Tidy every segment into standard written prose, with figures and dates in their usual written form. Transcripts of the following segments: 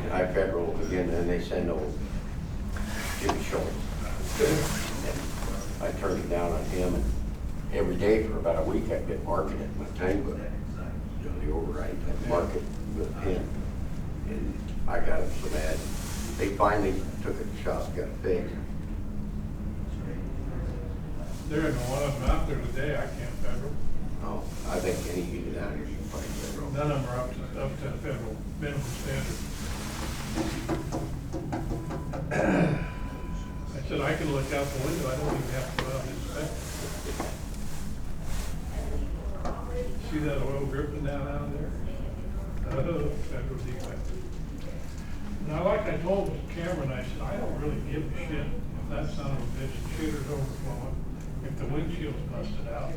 and I federal again, and they send old Jimmy Schultz. And I turned it down on him, and every day for about a week I'd been marking it with time book, the override, I'd mark it with a pen. And I got them so bad, they finally took it to the shop, got it fixed. There isn't one of them out there today, I can't federal. Oh, I think any unit out here you can find federal. None of them are up to federal minimum standard. I said, I can look out the window, I don't even have to go out and inspect. See that oil dripping down out there? Oh, federal defect. Now, like I told Cameron, I said, I don't really give a shit if that son of a bitch, the shitter's overflowing, if the windshield's busted out.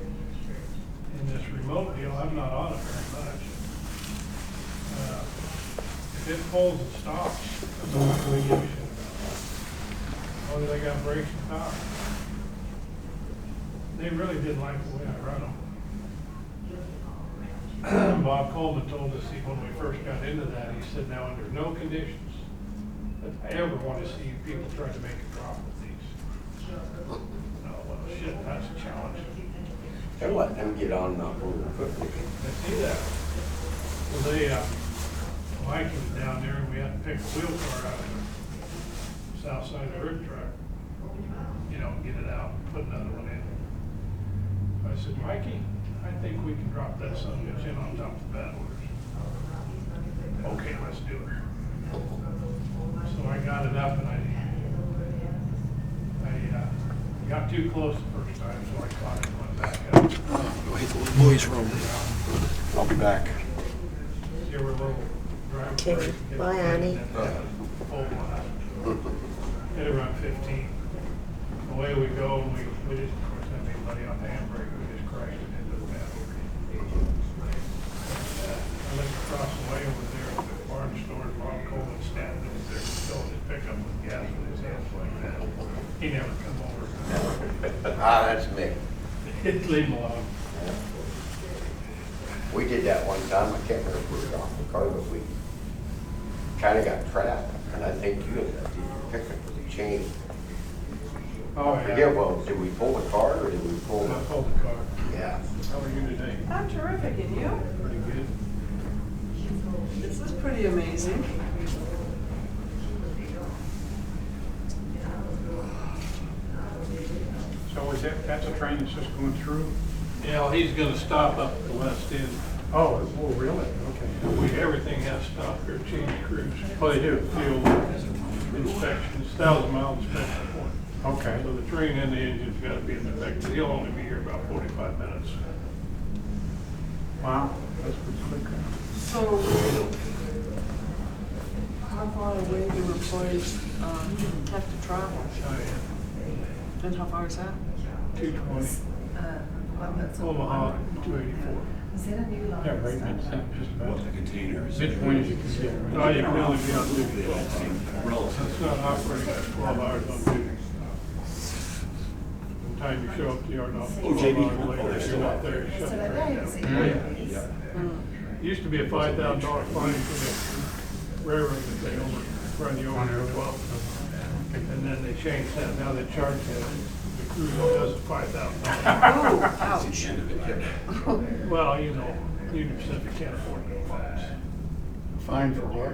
In this remote deal, I'm not on it very much. If it pulls and stops, that's all I really give a shit about. As long as I got brakes and power. They really didn't like the way I run them. Bob Coleman told us when we first got into that, he said, now under no conditions that I ever want to see people try to make a profit with these. No, well, shit, that's a challenge. They're letting them get on over quickly. I see that. Well, they, Mike was down there and we had to pick a wheel car out of the south side of the rig truck. You know, get it out and put another one in. I said, Mikey, I think we can drop that son of a bitch in on top of the bed orders. Okay, let's do it. So I got it up and I got too close the first time, so I caught it and went back up. Go hit the little boys' room. I'll be back. Here we're little driving. Okay, bye, Annie. Old one. Hit around 15. Away we go, and we just, of course, didn't have anybody on the handbrake, we just crashed it into the bed. I looked across the way over there at the farm store, Bob Coleman standing over there, filling his pickup with gas with his hands like that. He never come over. Ah, that's me. Leave him alone. Yeah. We did that one time, I can't remember if we were off the car, but we kinda got trapped, and I think you ended up getting your pickup with a chain. Oh, I yeah. forget, well, did we pull the car, or did we pull I the? pulled the car. Yeah. How are you today? I'm terrific, and you? Pretty good. This is pretty amazing. So is that's a train that's just going through? Yeah, well, he's gonna stop up at the west end. Oh, really? Okay. Everything has to stop here, change crews. Oh, they do? Fuel inspections, 1,000 mile inspection point. Okay. So the train and the engine's gotta be inspected. He'll only be here about 45 minutes. Wow, that's pretty quick. So, how far away do employees have to travel? And how far is that? 220, Omaha, 284. Yeah, right, that's just about. The containers. Which one is it? No, you can only be on duty 12 hours. It's not operating at 12 hours on duty. By the time you show up to the yard office, 12 JB. hours later, if you're not there, you shut the train down. It used to be a $5,000 fine for the railroad if they overrun you over 12. And then they changed that, now they charge the crew that does it $5,000. Oh, ouch. It's the end of it, yeah. Well, you know, Union Pacific can't afford no fines. Fine for what?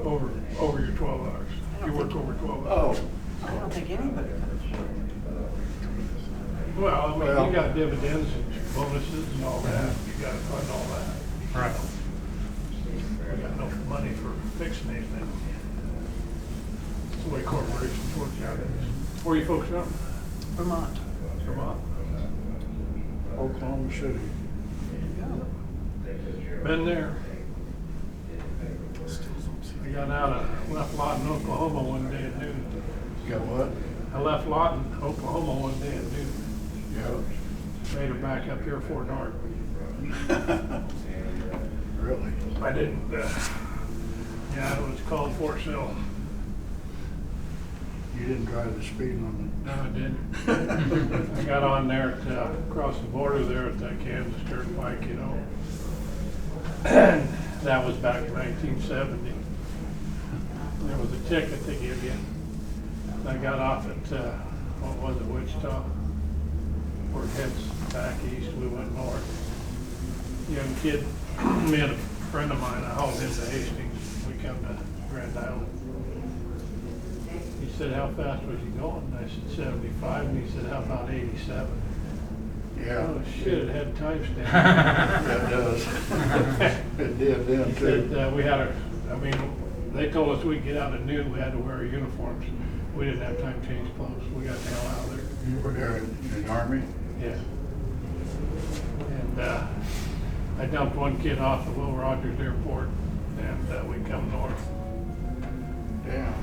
Over your 12 hours. If you work over 12 hours. I don't think anybody can afford it. Well, I mean, you got dividends and bonuses and all that, you gotta fund all that. Right. We got no money for fixing anything. It's the way corporations work nowadays. Where you folks from? Vermont. Vermont. Oklahoma City. Been there. I got out of, left Lawton, Oklahoma one day at noon. You got what? I left Lawton, Oklahoma one day at noon. Yeah. Made her back up here Fort North. Really? I didn't, yeah, it was called Fort Sill. You didn't drive the speed limit? No, I didn't. I got on there at, across the border there at that Kansas Turnpike, you know. And that was back in 1970. ticket they give you. I got off at, what was it, Wichita? Where it heads back east, we went north. Young kid, me and a friend of mine, I hauled him to Hastings, we come to Grand Island. He said, how fast was you going? And I said, 75, and he said, how about 87? Yeah. Oh, shit, it had timestamp. That does. It did then He too. said, we had they told us we'd get out at noon, we had to wear our uniforms. We didn't have time to change clothes, we got the hell out of there. You were there in the Army? Yeah. And, I dumped one kid off at Will Rogers Airport, and, we come north. Damn.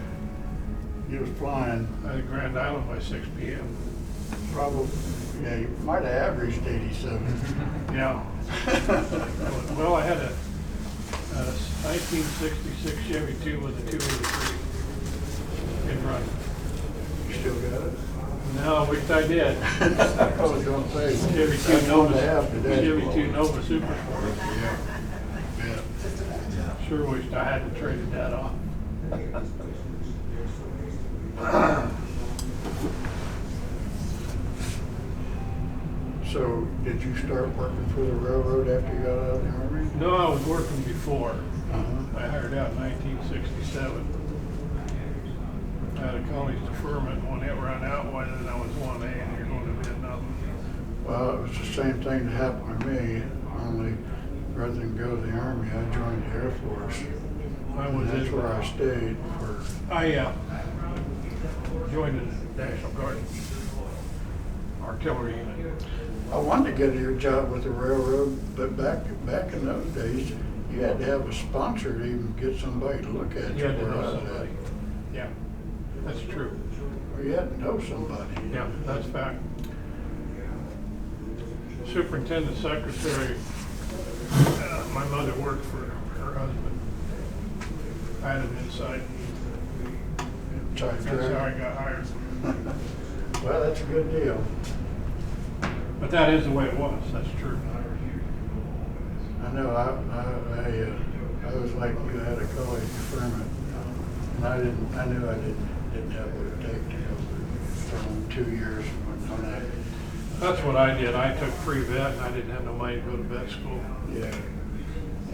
You was flying At Grand Island by 6 p.m. probably, yeah, you might have averaged 87. Yeah. Well, I had a 1966 Chevy 2 with a 283 in front. You still got it? No, I wish I did. I was gonna say. Chevy 2 that's one to Nova, have today. Chevy 2 Nova Super Sport. Yeah. Yeah. Sure wished I hadn't traded that off. So, did you start working for the railroad after you got out of the Army? No, I was working before. Uh-huh. I hired out in 1967. I had a college deferment. When it ran out, why then I was 1A and you're going to be another. Well, it was the same thing that happened to me, only rather than go to the Army, I joined the Air Force. I And was that's in, where I stayed for, I joined the National Guard artillery unit. I wanted to get a job with the railroad, but back in those days, you had to have a sponsor to even get somebody to look at You you. had to where I know was somebody. at. Yeah, that's true. Or you had to know somebody. Yeah, that's fact. Superintendent secretary, my mother worked for her husband. I had him inside. Sorry, That's how I got hired. Well, that's a good deal. But that is the way it was, that's true. I know, I was like you, had a college deferment, and I knew I didn't have what it take to go through 2 years on that. That's what I did. I took pre-vet and I didn't have no money to go to vet school. Yeah,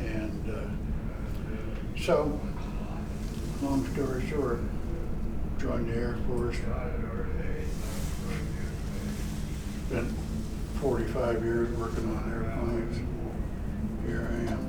and so, long story short, joined the Air Force. Spent 45 years working on airplanes. Here I am.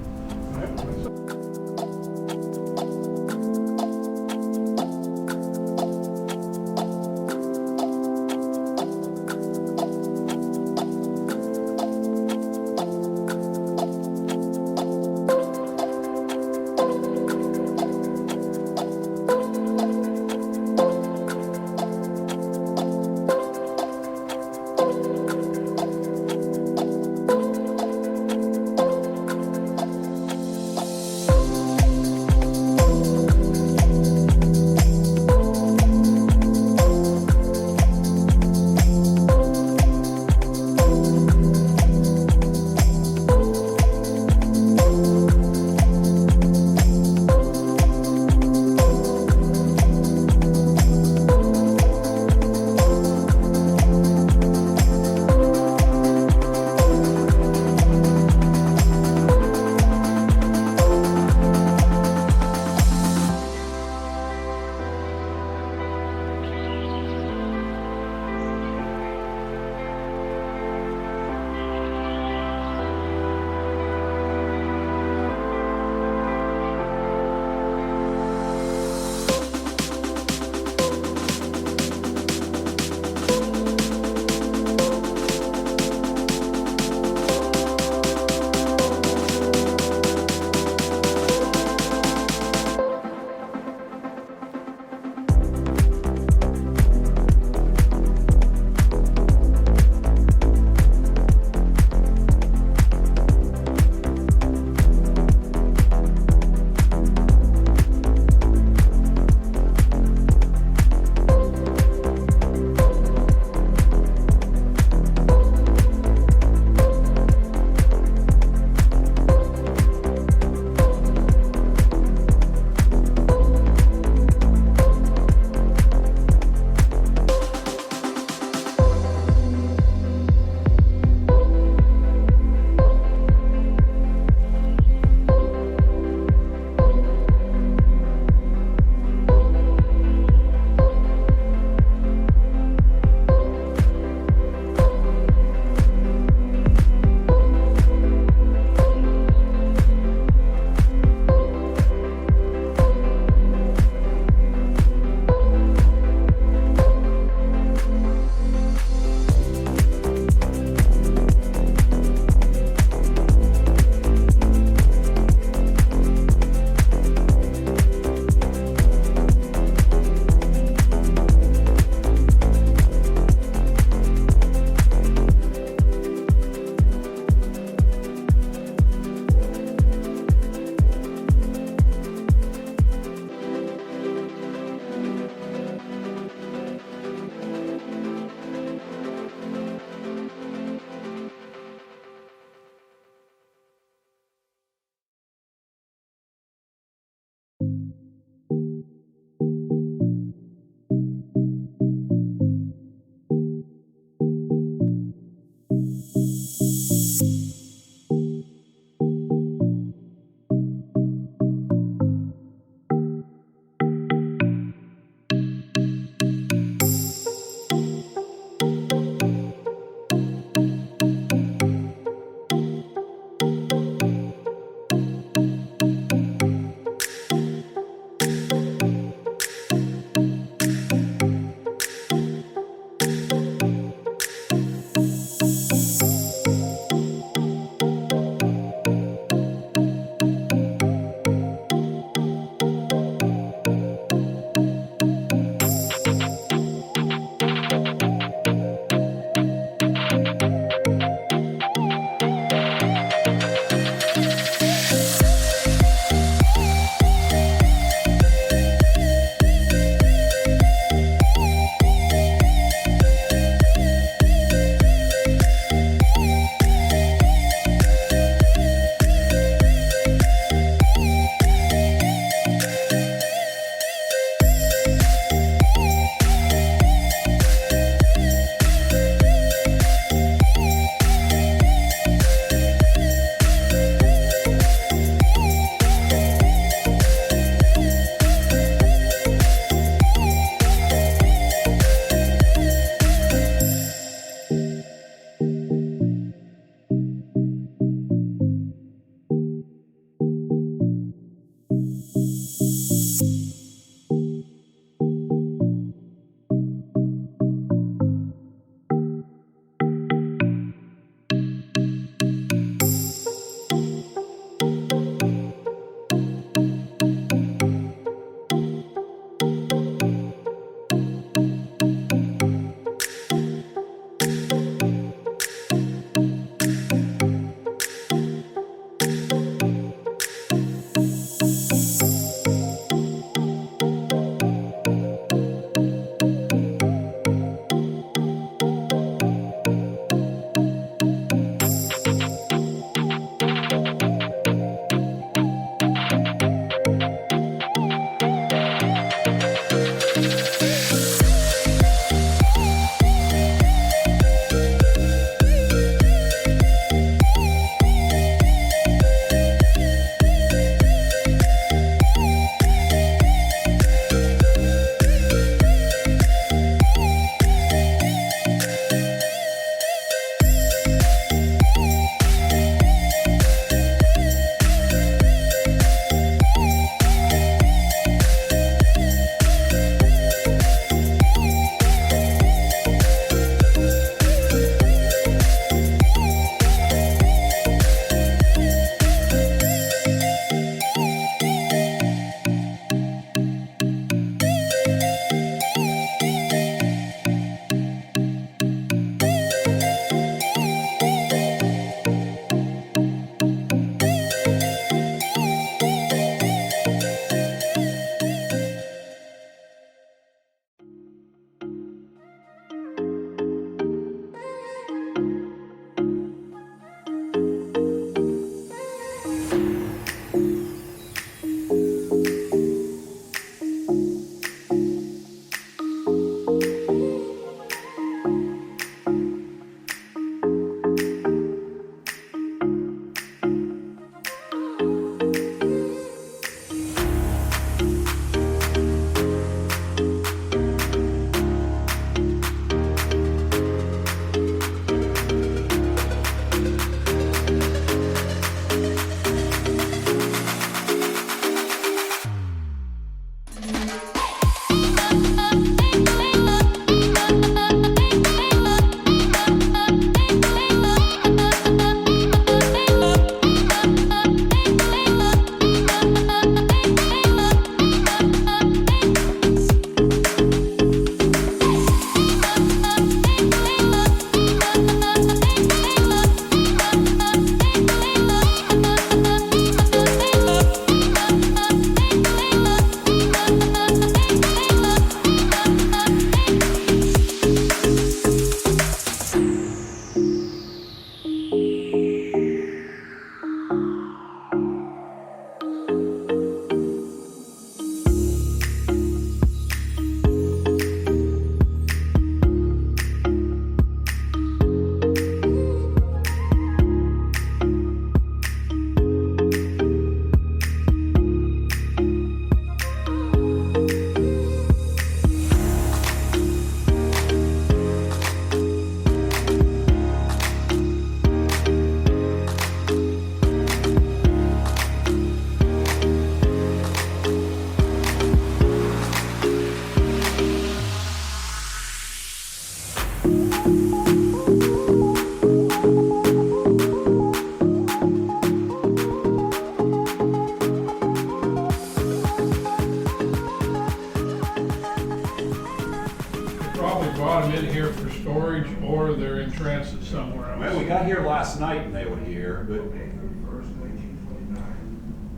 probably brought them in here for storage, or they're in transit somewhere else. Well, we got here last night and they were here, but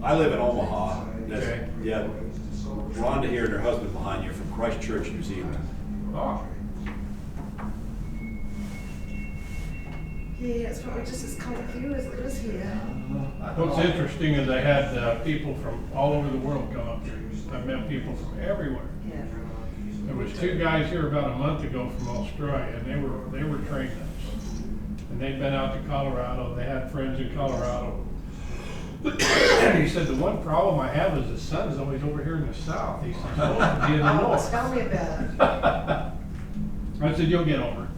I live in Omaha. That's- Okay. Yeah, Rhonda here and her husband behind you from Christchurch, New Zealand. Oh, Yeah, it's probably just as cold here as it is here. what's interesting is I had people from all over the world come up here. I met people from everywhere. Yeah. There was 2 guys here about a month ago from Australia, and they were trained us. And they'd been out to Colorado. They had friends in Colorado. And he said, the one problem I have is the sun's always over here in the south. He said, oh, be in the Oh, north. tell me about it. I said, you'll get over it.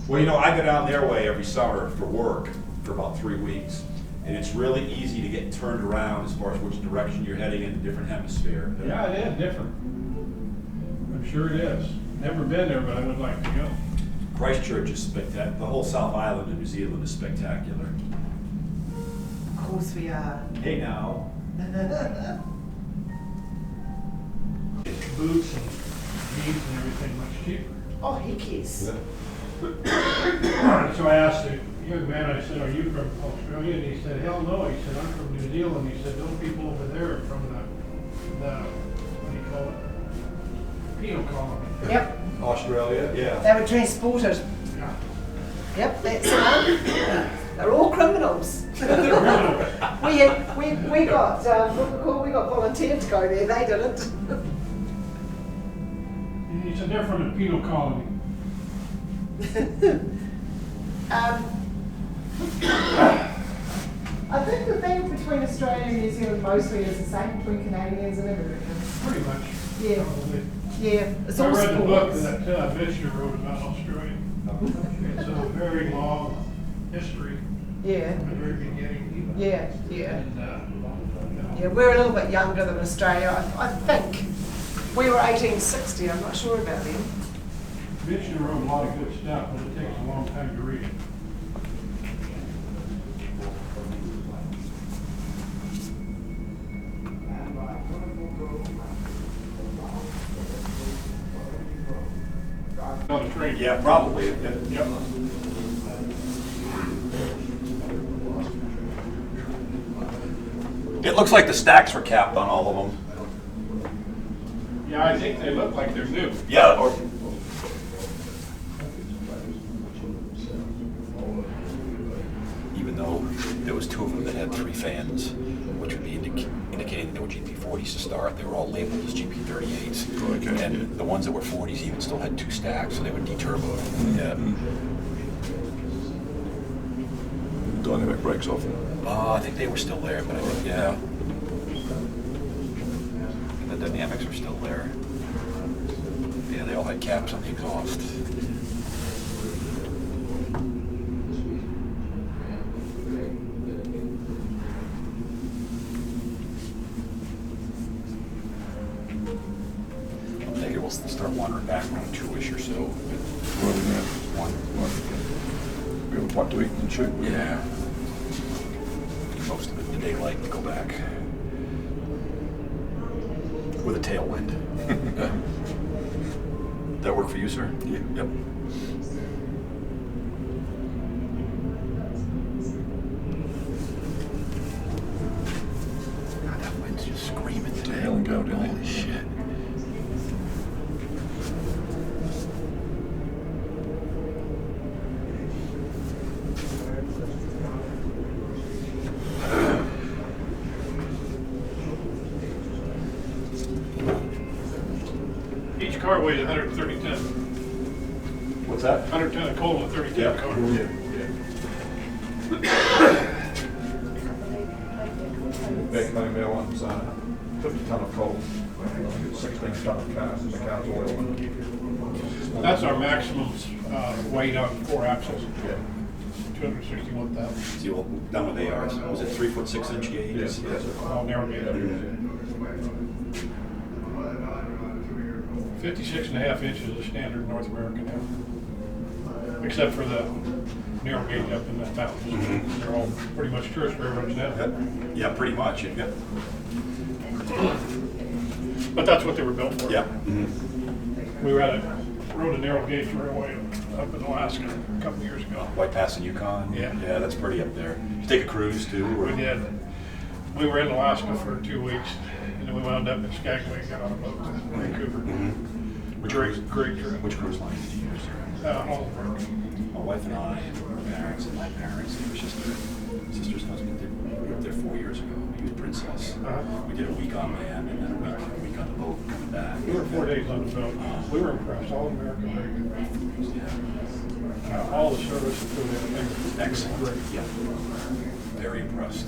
Well, you know, I go down their way every summer for work for about 3 weeks. And it's really easy to get turned around as far as which direction you're heading in a different hemisphere. Yeah, it is different. I'm sure it is. Never been there, but I would like to go. Christchurch is spectacular. The whole South Island of New Zealand is spectacular. Of course we are. Hey now. Boots and jeans and everything much cheaper. Oh, heck yes. So I asked the young man, I said, are you from Australia? And he said, hell no. He said, I'm from New Zealand. He said, those people over there are from the what do you call it? Penal colony. Yep, Australia, yeah. they were transported. Yeah. Yep, that's right. They're all criminals. we got, we got volunteered to go there, they didn't. He said, they're from the penal colony. I think the thing between Australia and New Zealand mostly is the same between Canadians and Americans. Pretty much. Yeah. Probably. Yeah, it's I all read the book sports. that Vishnu wrote about Australia. It's a very long history Yeah, from the very beginning. yeah. And, Yeah, we're a little bit younger than Australia. I think we were 1860. I'm not sure about them. Vishnu wrote a lot of good stuff, but it takes a long time to read it. On the train. Yeah, probably. Yep. It looks like the stacks were capped on all of them. Yeah, I think they look like they're new. Yeah. Or, even though there was 2 of them that had 3 fans, which would be indicating they were GP40s to start, they were all labeled as GP38s. Okay. And the ones that were 40s even still had 2 stacks, so they were deturboed. Yeah. Dynamic brakes off. I think they were still there, but I think, yeah. And the dynamics are still there. Yeah, they all had caps on the exhaust. I think we'll start wandering back around 2-ish or so. One. We have a what to eat and shoot. Yeah. Most of it in the daylight to go back. With a tailwind. That work for you, sir? Yeah. Yep. God, that wind's just screaming today. hell and go, didn't it? Holy shit. Each car weighs 130 tons. What's that? 100 ton of coal in a 30 ton car. Big main mill one's 50 ton of coal, 16 ton of cars, and the car's oil. That's our maximum weight on 4 axles. Yeah. 261,000. See, well, done with ARs. Was it 3 foot 6 inch gauge? Yes. All narrow gauge. 56.5 inches is standard North American now. Except for the narrow gauge up in the mountains. They're all pretty much tourist railroads now. Yeah, pretty much. Yep. But that's what they were built for. Yeah. We were at a rode a narrow gauge railway up in Alaska a couple years ago. White Pass in Yukon? Yeah. Yeah, that's pretty up there. Did you take a cruise too? Or? We did. We were in Alaska for 2 weeks, and then we wound up in Skagway and got on a boat to Vancouver. Which Great, cruise? great trip. Which cruise line did you use? Hallmark. My wife and I, and her parents and my parents, and it was just sister's husband did. We were up there 4 years ago. We used Princess. We did a week on land and then a week on the boat coming back. We were 4 days on the boat. We were impressed. All American, very good. All the service and food, everything. Excellent. Great. Yeah. Very impressed.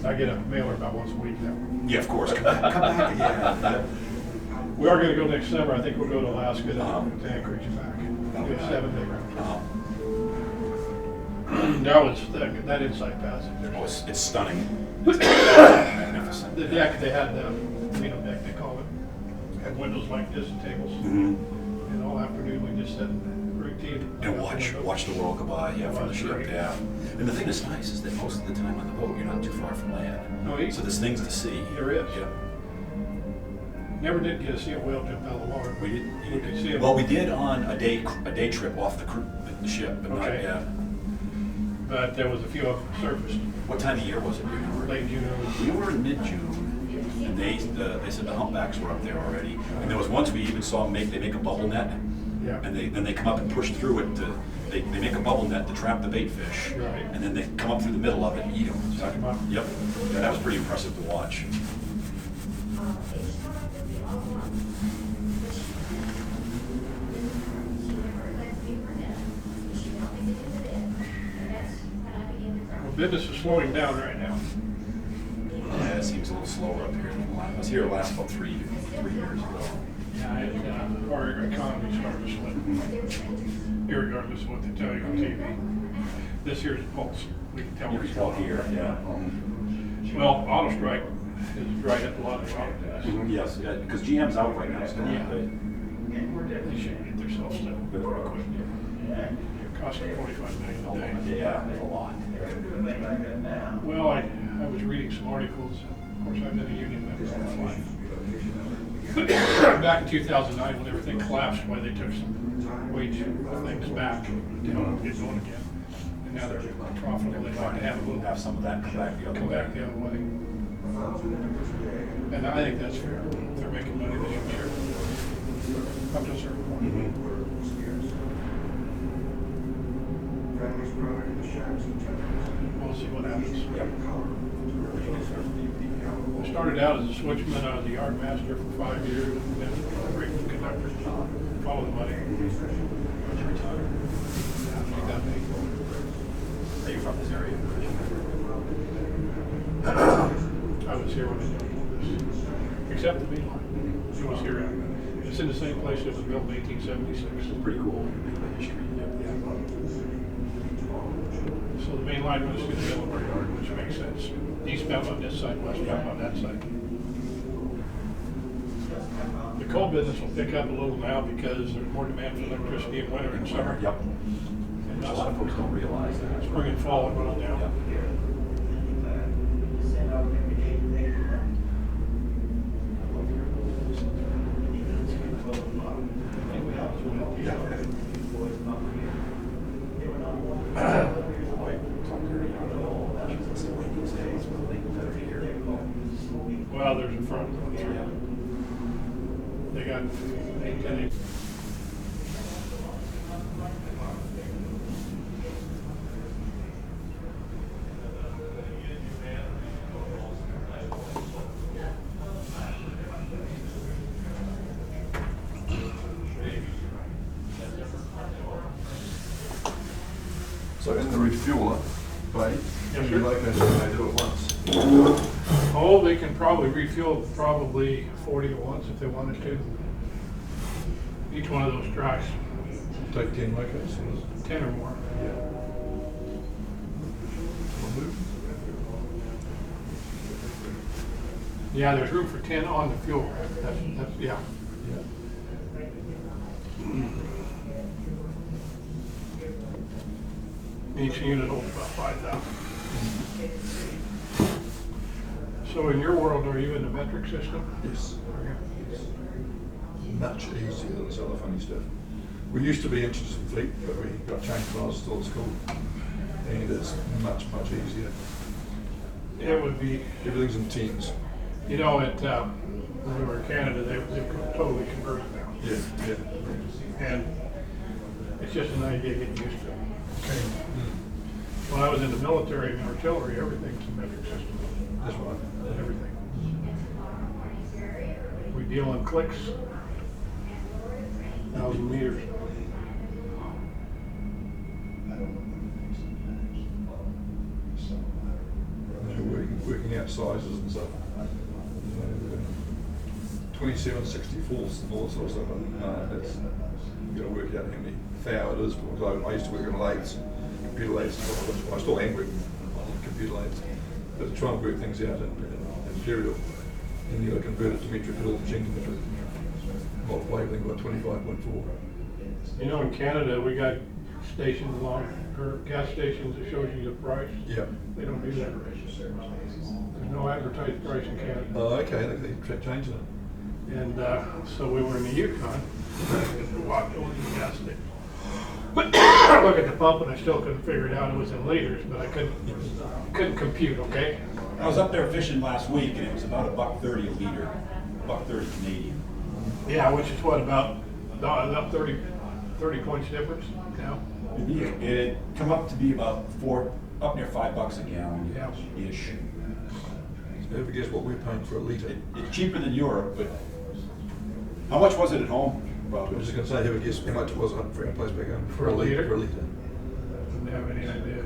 I get a mailer about once a week now. Yeah, of course. Come back. Yeah. We are going to go next summer. I think we'll go to Alaska to Anchorage and back. Do a 7-day round trip. That inside passage. Oh, it's stunning. It's magnificent. The deck, they had the deck, they call it, had windows like this and tables. And all afternoon we just sat and great tea. And watch the world go by, yeah, from the ship, Great. yeah. And the thing that's nice is that most of the time on the boat, you're not too far from land. No, So there's things to see. There is. Yeah. Never did get to see a whale jump out of the water. We did. We could see 'em. Well, we did on a day trip off the ship, but not, Okay. yeah. But there was a few of them surfaced, What time of year was it? Do you remember? late June. We were in mid-June, and they said the humpbacks were up there already. And there was once we even saw them make a bubble net, Yeah. and then they come up and push through it. They make a bubble net to trap the bait fish, Right. and then they come up through the middle of it and eat them. Suck 'em up. Yep. Yeah, that was pretty impressive to watch. Well, business is slowing down right now. Yeah, it seems a little slower up here. I was here last about 3 years ago. Yeah, our economy's starting to slip, irregardless of what they tell you on TV. This here's a pulse. We can tell You what's can tell going on. here, yeah. Well, auto strike has dried up a lot of auto deaths. Yes, because GM's out right now still. Yeah. But They should get themselves settled pretty quick. It costs them $45 million a day. yeah, a lot. Well, I was reading some articles. Of course, I've been a union member all my life. Back in 2009, when everything collapsed, why they took some wage things back to help them get going again. And now they're profitable. They'd like to have a little Have some of that come back the other come way. back the other way. And I think that's fair. If they're making money, they should share. Up to a certain point. We'll see what happens. I started out as a switchman. I was a yard master for 5 years, and then a great conductor. Follow the money. She got me. Are you from this area? I was here when they did all this, except the main line. It was here. It's in the same place it was built in 1876. Pretty cool. History. So the main line was in the middle of our yard, which makes sense. Eastbound on this side, westbound on that side. The coal business will pick up a little now because there's more demand for electricity in winter and summer. Yep. And A lot of folks don't realize that. spring and fall, it runs down. Well, there's a front one here. They got 8, 10 So in the refueler, right? Yes, sir. Like I said, I do it once. Oh, they can probably refuel 40 at once if they wanted to. Each one of those trucks, Take 10 like this. 10 or more. Yeah, there's room for 10 on the fuel rack. That's yeah. Each unit holds about 5,000. So in your world, are you in the metric system? Yes. Are you? Much easier than this other funny stuff. We used to be inches and feet, but we got changed when I was still at school. And it's much, much easier. It would be, Everything's in tens. you know, when we were in Canada, they've totally converted now. Yeah, yeah. And it's just an idea getting used to. Okay. Mm. When I was in the military and artillery, everything's a metric system. That's right. Everything. We deal in clicks, 1,000 meters. Working out sizes and stuff. 27 64ths and all that sort of stuff. That's, you got to work out how many thou it is. Because I used to work on lathes, computer lathes. I still am working on computer lathes. But to try and work things out in imperial, and you got to convert it to metric at all machine to metric. Multiply everything by 25.4. You know, in Canada, we got stations or gas stations that shows you the price. Yeah. They don't do that. There's no advertised price in Canada. Oh, okay. They're changing it. And so we were in the Yukon, and walked over to the gas station. Look at the pump, and I still couldn't figure it out. It was in liters, but I couldn't compute. Okay. I was up there fishing last week, and it was about $1.30 a liter, $1.30 Canadian. Yeah, which is what, about 30 points difference now? It come up to be about up near $5 a gallon, Yeah. ish. Ever guess what we're paying for a litre? It's cheaper than Europe, but how much was it at home? I was just going to say, have a guess how much it was for our place back home? For a litre? For a litre. Didn't have any idea.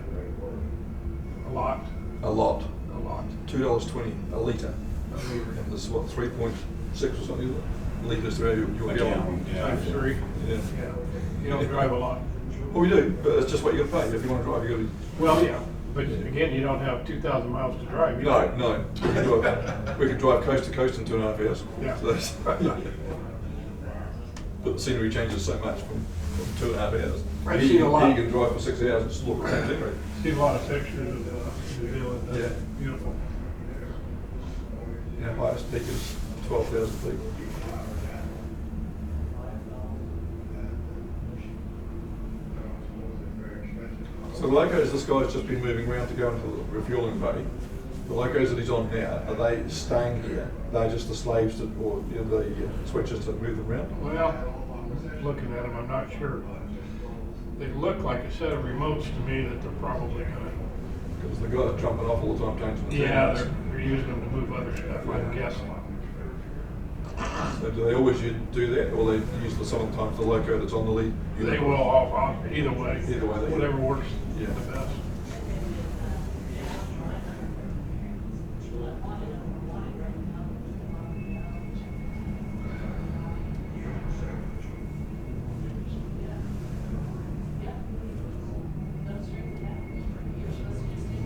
A lot. A lot. A lot. $2.20 a litre. A liter. And this is what, 3.6 or something, is it? Litres through your A gallon. gallon, yeah. Times 3. Yeah. Yeah. You don't drive a lot. Well, we do, but it's just what you got to pay. If you want to drive, you got to. Well, yeah. But again, you don't have 2,000 miles to drive. You No, know? no. We can drive coast to coast in 2.5 hours. Yeah. So that's, but the scenery changes so much from 2.5 hours. I've Here seen you a lot. You can drive for 6 hours and still look at the same scenery. Seen a lot of pictures of New Zealand. Yeah. Beautiful. Our highest peak is 12,000 feet. So the locos this guy's just been moving around to go into the refueling bay. The locos that he's on now, are they staying here? They're just the slaves to, or you know, the switches to move them around? Well, looking at them, I'm not sure. They look like a set of remotes to me that they're probably gonna. Because the guys are jumping off all the time, changing the Yeah, turbines. they're using them to move other stuff, I'm guessing. So do they always do that, or they use the sometimes the loco that's on the lead? They will off, either way. Either way, they- Whatever works Yeah. the best.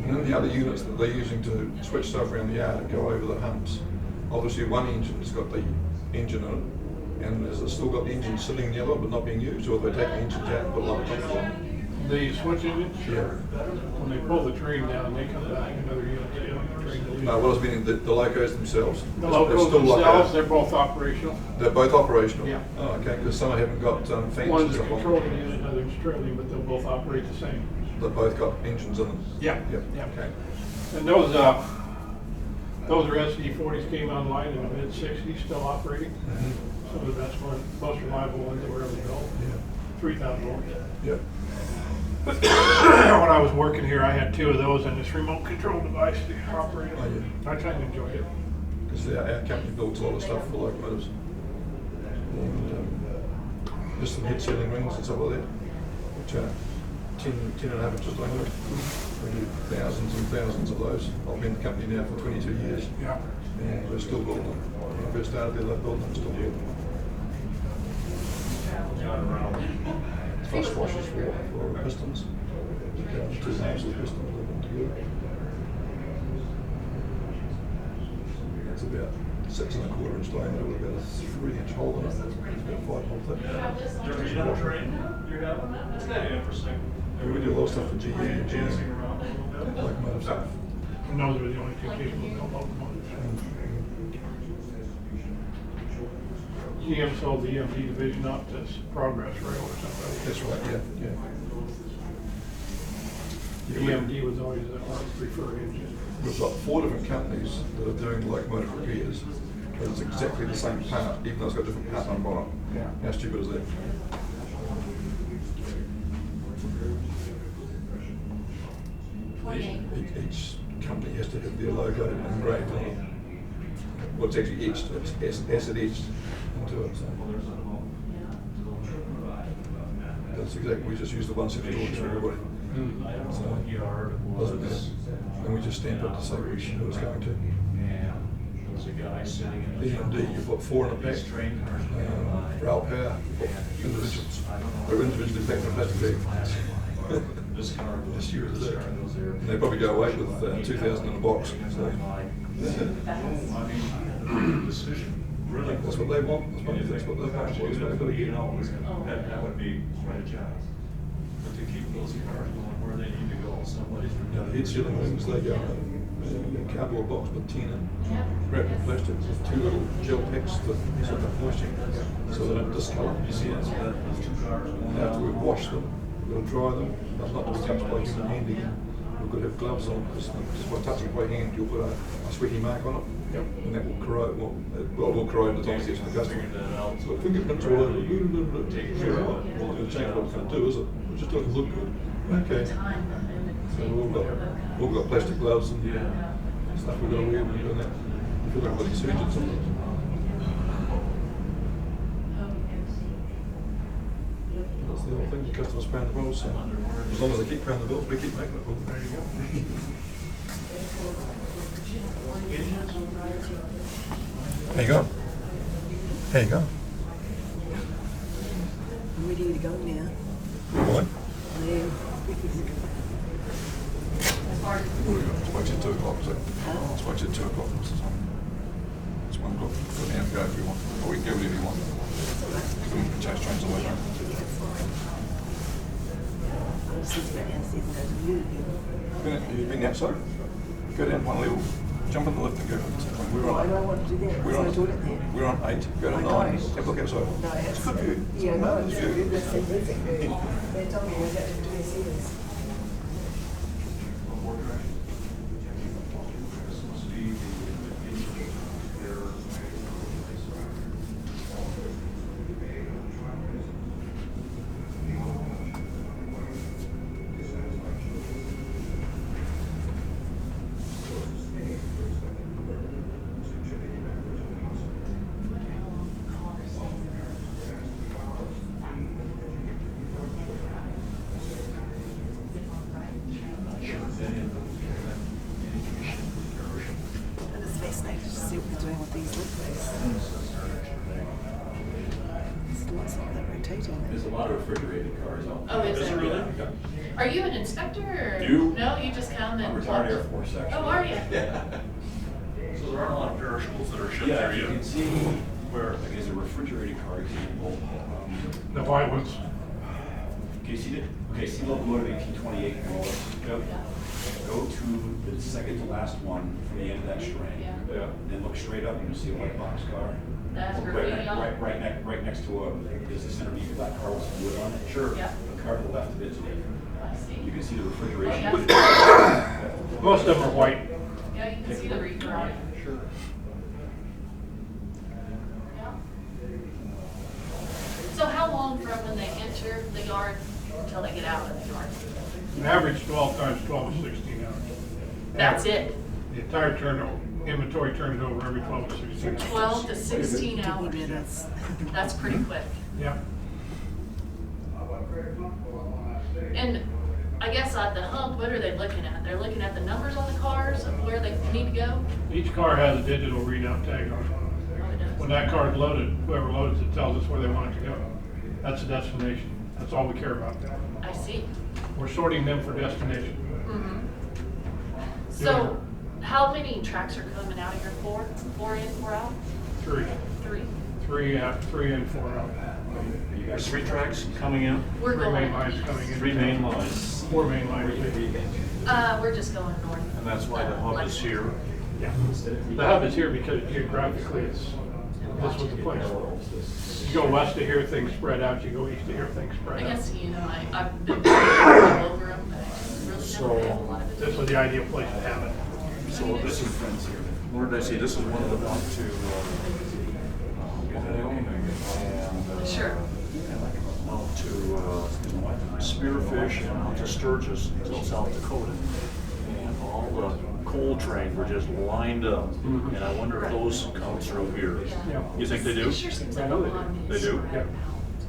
And then the other units that they're using to switch stuff around the yard and go over the humps, obviously one engine's got the engine in it, and has it still got the engine sitting in the other one but not being used, or have they taken the engines out and put another pump on? The switch engines, Yeah. when they pull the train down, they come back, another unit, the train leaves. No, what I was meaning, the locos themselves? The They're locals still like themselves, that? they're both operational. They're both operational? Yeah. Oh, okay, because some haven't got fans and One's a stuff on control them. unit, another's trailing, but they'll both operate the same. They've both got engines in them? Yeah. Yeah, Yeah. okay. And those are SD40s came online in the mid-60s, still operating. Some of the best ones, most reliable ones that were ever built. Yeah. 3,000 volts. Yeah. When I was working here, I had 2 of those and this remote control device to operate it. Oh, yeah. I kind of enjoyed it. Because our company builds a lot of stuff for locomotives. And just some head sealing rings and stuff like that, which are 10.5 inches long. We do thousands and thousands of those. I've been in the company now for 22 years. Yeah. And we're still building them. When I first started there, they built them, still building them. Thrust washers for pistons. Two halves of the pistons live them together. That's about 6 1/4 inch diameter with about a 3-inch hole in it. It's about 5 hole thick. Yeah, we do a lot of stuff for GE and GM, locomotive stuff. And those were the only 2 capable built locomotives. GM sold the EMD division up to Progress Rail or something. That's right, yeah. EMD was always our preferred engine. We've got 4 different companies that are doing locomotive repairs, but it's exactly the same part, even though it's got a different part number on it. Yeah. How stupid is that? Each company has to have their logo engraved on it. Well, it's actually etched, it's acid etched into it. So. That's exactly, we just use the one set of drawings for everybody. So, doesn't matter. And we just stamp it to say who it's going to. EMD, you've got 4 in a pack. Rail power, individuals. They're individually packed in a plastic bag. This year is it. And they probably go away with 2,000 in a box. So. That's what they want. That's what they want. That would be quite a job. But to keep those cars going where they need to go, somebody's. Now, the head sealing rings, they go in a cardboard box with 10 in, wrapped in plastic with 2 little gel packs that suck up moisture, so they don't discolor. You see, that's those 2 cars. And after we wash them, we've got to dry them, but not to be touched by human hand again. We've got to have gloves on, because just by touching by hand, you'll put a sweaty mark on it, and that will corrode, it will corrode the time it gets to the customer. So if fingerprints all over, we'll change what it's going to do, is it? It just doesn't look good. Okay. So we've all got plastic gloves and stuff we've got to wear when you're doing that. You feel like a bloody surgeon sometimes. That's the whole thing, the customers paying the bills, so as long as they keep paying the bills, we keep making it for them. There you go. There you go. There you go. I'm ready to go now. What? Yeah. Spoke to you at 2 o'clock, so. Spoke to you at 2 o'clock. It's 1 o'clock. Go down and go if you want. Or we can go whatever you want. You can change trains on the way home. Have you been outside? Go down 1 level, jump in the lift and go. We're on. I don't want to do that. We're on. So I do it there. We're on 8. Go to I 9. know. Have a look outside. No, It's a good view. Yeah, no, It's it's a view. That's a music view. They told me I was actually doing series. And it's fascinating to see what they're doing with these liquids. It's lots of that rotating. There's a lot of refrigerated cars out there. Oh, is there really? Yeah. Are you an inspector or? You? No, you just come and. I'm retired Air Force, actually. Oh, are you? Yeah. So there aren't a lot of perishables that are shipped Yeah, through you you. can see where, like, there's a refrigerated car example. The white ones. See locomotive 1828 north. Go to the second to last one from the end of that string. Yeah. Then look straight up and you'll see a white box car. That's Right graffiti on it? right next to there's a centerpiece black car with some wood on it. Sure. Yeah. The car to the left of it, I see. you can see the refrigeration. Oh, yeah. Most of them are white. Yeah, you can see the reefer on it. Sure. Yeah. So how long from when they enter the yard until they get out of the yard? An average 12 times 12 is 16 hours. That's Average. it? The entire turnover, inventory turns over every 12 to 16 hours. 12 to 16 Give me hours. minutes. That's pretty quick. Yeah. And I guess at the hump, what are they looking at? They're looking at the numbers on the cars of where they need to go? Each car has a digital readout tag on it. Oh, it does. When that car is loaded, whoever loads it tells us where they want it to go. That's the destination. That's all we care about. I see. We're sorting them for destination. Mm-hmm. So how many tracks are coming out of here? 4? 4 in, 4 out? 3. 3? 3 out, 3 in, 4 out. There's 3 tracks coming in, We're 3 going. main lines coming in. 3 main lines, 4 main lines. We're just going north. and that's why the hub is here. Yeah. The hub is here because geographically it's this was the place. You go west of here, things spread out. You go east of here, things I spread out. guess, you know, I've been all over them, but I just really never had a lot of it. This was the ideal place to have it. So this is, where did I see, this is one of the ones to, Wyoming and. Sure. Out to Spearfish and out to Sturgis until South Dakota. And all the coal trains were just lined up. And I wonder if those come through here. Yeah. You think they do? It sure seems I like know a they do. lot. They do? Yeah.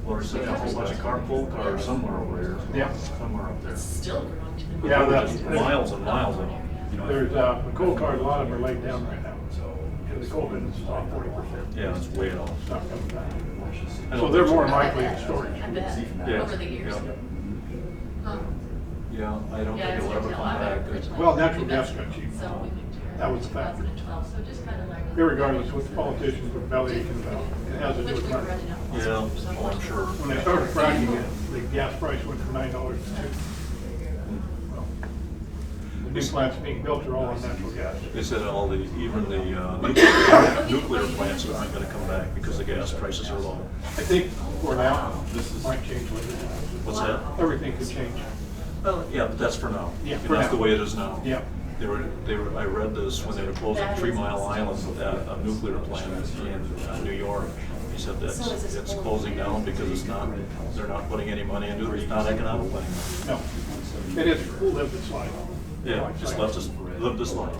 Well, there's a whole bunch of coal cars somewhere over here. Yeah. Somewhere up there. It's still growing to the. Yeah, Just miles and miles of them. There's, the coal cars, a lot of them are laid down right now. And the coal business is like 40%. Yeah, it's way off. It's not coming back. I don't So they're think more so. likely in storage. I bet, Yeah. over the years. Yeah. Huh. Yeah, I don't Yeah, think it's it'll ever good to know. come I back. bet originally Well, natural we gas built- got cheap. So we moved here. That was the factor. 2012, so just kind of like. Irregardless what the politicians were bellyaching about, it has to do Which with we were money. running out. Yeah, oh, I'm sure. When they started fracking it, the gas price went from $9 to $2. Well, the new plants being built are all on natural gas. They said all the, even the nuclear plants aren't gonna come back because the gas prices are low. I think for now, this might change later. What's that? Everything could change. Well, yeah, but that's for now. Yeah, And for that's now. the way it is now. Yeah. I read this when they were closing 3 Mile Island, a nuclear plant in New York. He said that it's closing down because they're not putting any money into it, it's not economic anymore. No. It is, we'll live this life. Yeah, just live this life.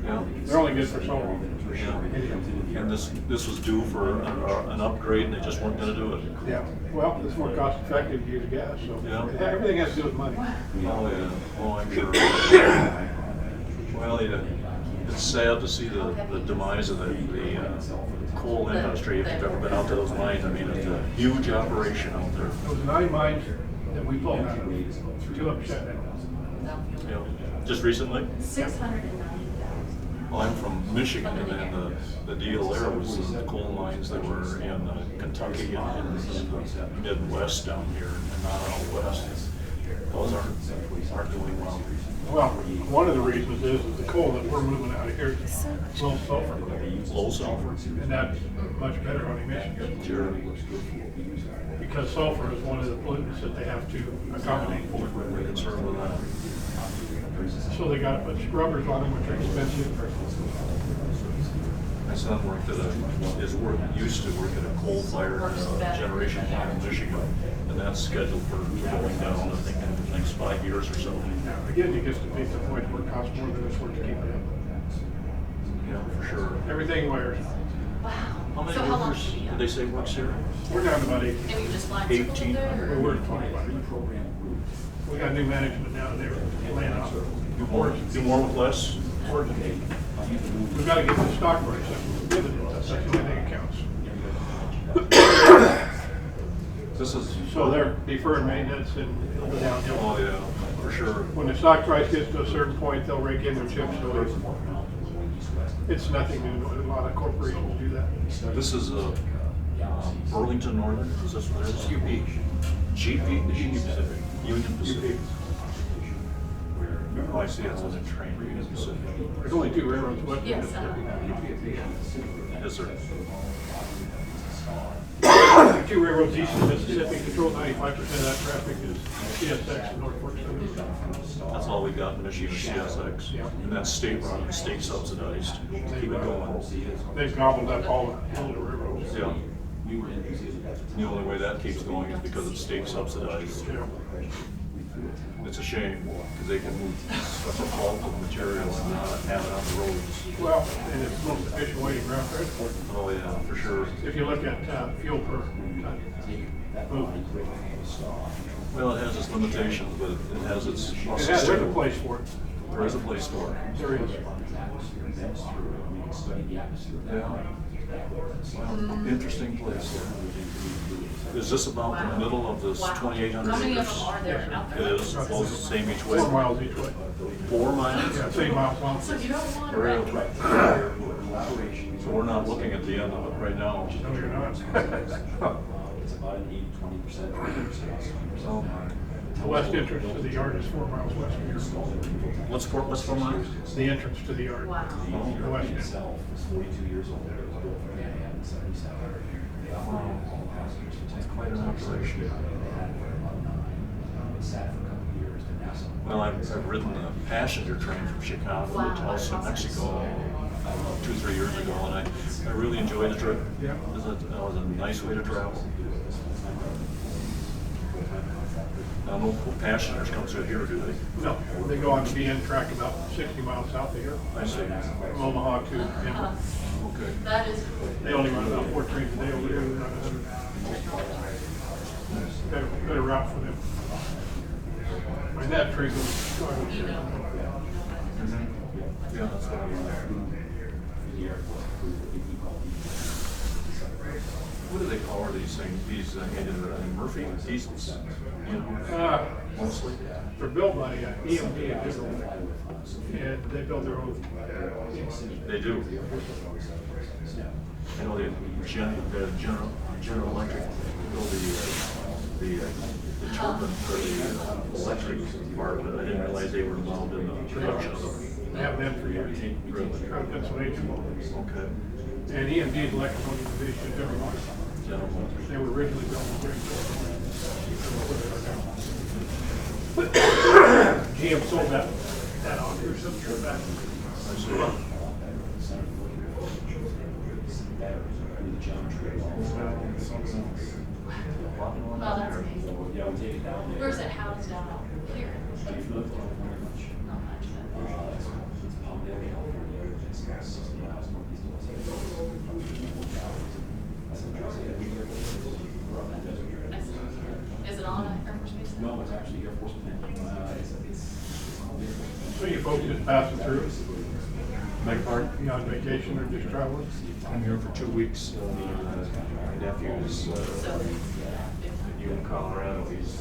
Yeah. They're only good for so long. Yeah. And this was due for an upgrade and they just weren't gonna do it. Yeah, well, it's more cost effective to use gas, so Yeah. everything has to do with money. Oh, yeah, oh, I'm sure. Well, yeah, it's sad to see the demise of the coal industry. If you've ever been out to those mines, I mean, it's a huge operation out there. There was 9 mines that we pulled out of, 2 of them shut down. You know, just recently, 690,000. well, I'm from Michigan, and then the deal there was the coal mines that were in Kentucky and in the Midwest down here, and not out west. Those aren't doing well. Well, one of the reasons is the coal that we're moving out of here is low sulfur, Low sulfur. and that's much better on emissions. Sure. Because sulfur is one of the pollutants that they have to accommodate for. We're concerned with that. So they got to put scrubbers on them, which are expensive. My son used to work at a coal-fired generation plant in Michigan, and that's scheduled for going down, I think, in the next 5 years or so. Again, it gets to be the point where it costs more than it's worth to keep it up. Yeah, for sure. Everything wears. Wow. How many So how long workers should you did they say works here? We're down to about 18. And you just flying circles 1800. there? We or- were 25. We got new management now, and they're laying off. Do more with less? We've got to get the stock price up. Dividends, that's the thing accounts. This is. So they're deferring maintenance and it'll go downhill. Oh, yeah, for sure. When the stock price gets to a certain point, they'll rake in their chips, so it's nothing new. A lot of corporations do that. This is Burlington Northern, is this what it is? GP, the Union Pacific. Union Pacific. Oh, I see, it's on the train, Union Pacific. There's only 2 railroads left in Yes, Mississippi. Is there? 2 railroads east of Mississippi control 95% of that traffic is CSX and Norfolk Southern. That's all we got in Michigan, CSX. Yeah. And that's state run, state subsidized. Keep it going. They've gobbled up all the little railroads. Yeah. The only way that keeps going is because it's state subsidized. Yeah. It's a shame, because they can move such a bulk of material and not have it on the roads. Well, and it's the most efficient way to ground transport. Oh, yeah, for sure. If you look at fuel per ton. movement. Well, it has its limitations, but it has its. There's a place for it. There is a place for it. There is. Yeah. Well, interesting place. Is this about the middle of this 2,800 How many of acres? them are there out there? It is, both the same each way? 4 miles each way. 4 miles? Yeah, 8 miles long. So you don't want to. Really? So we're not looking at the end of it right now. No, you're not. Oh, my. The west entrance to the yard is 4 miles west of here. What's 4 miles? The entrance to the yard. Wow. The west entrance. It's quite an operation. Well, I've ridden the passenger train from Chicago to Tulsa, Mexico, 2-3 years ago, and I really enjoyed the trip. Yeah. It was a nice way to travel. Now, no passengers come through here, do they? No, they go on the BN track about 60 miles south of here, I see. from Omaha to Denver. Okay. That is cool. They only run about 4 trains a day over there. They're not 100. Better route for them. I mean, that train goes. You know. Yeah, that's what I mean. What do they call these things? These Murphy diesels, you know, mostly. They're built by EMD in Israel, and they build their own. They do. I know the General Electric build the turbine for the electric part, but I didn't realize they were involved in the production of them. They have them for years. Really? Out of Pennsylvania. Okay. And EMD's electrical division is everywhere. General Electric. They were originally built in Great GM sold that off here some years back. I see. Well, that's amazing. Where's it housed out? Here. Not much, but. Is it on Air Force Base? No, it's actually Air Force One. So you folks just passing through? Beg pardon? You on vacation or just traveling? I'm here for 2 weeks. My nephew's in Colorado. He's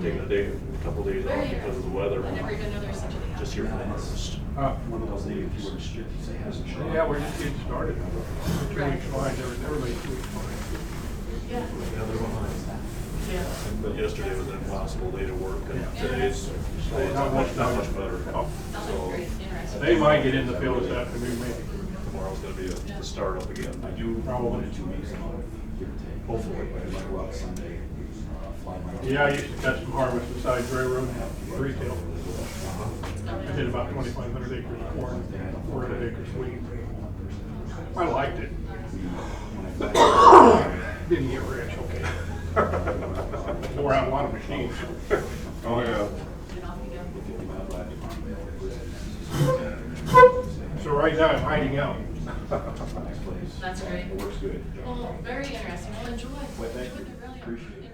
taking a couple days off because of the weather. I never even knew there was such a thing. Just here for the harvest. One of those days you were restricted, say hasn't shown. Yeah, we're just getting started. 2 weeks fine, never made 2 weeks fine. Yeah. Yeah, they're behind. Yeah. But yesterday was an impossible day to work, and today's Not much better. Oh. Sounds So like great, interesting. They might get in the field this afternoon, maybe. tomorrow's gonna be the start up again. I do Probably. 2 weeks, hopefully. Yeah, I used to catch some harvest beside railroad retail. I did about 2,500 acres of corn, 400 acres of wheat. I liked it. Didn't get rich, okay. Wore out a lot of machines. Oh, yeah. And off you go. So right now I'm hiding out. That's great. It works good. Well, very interesting. Well, enjoy. Enjoy the really interesting.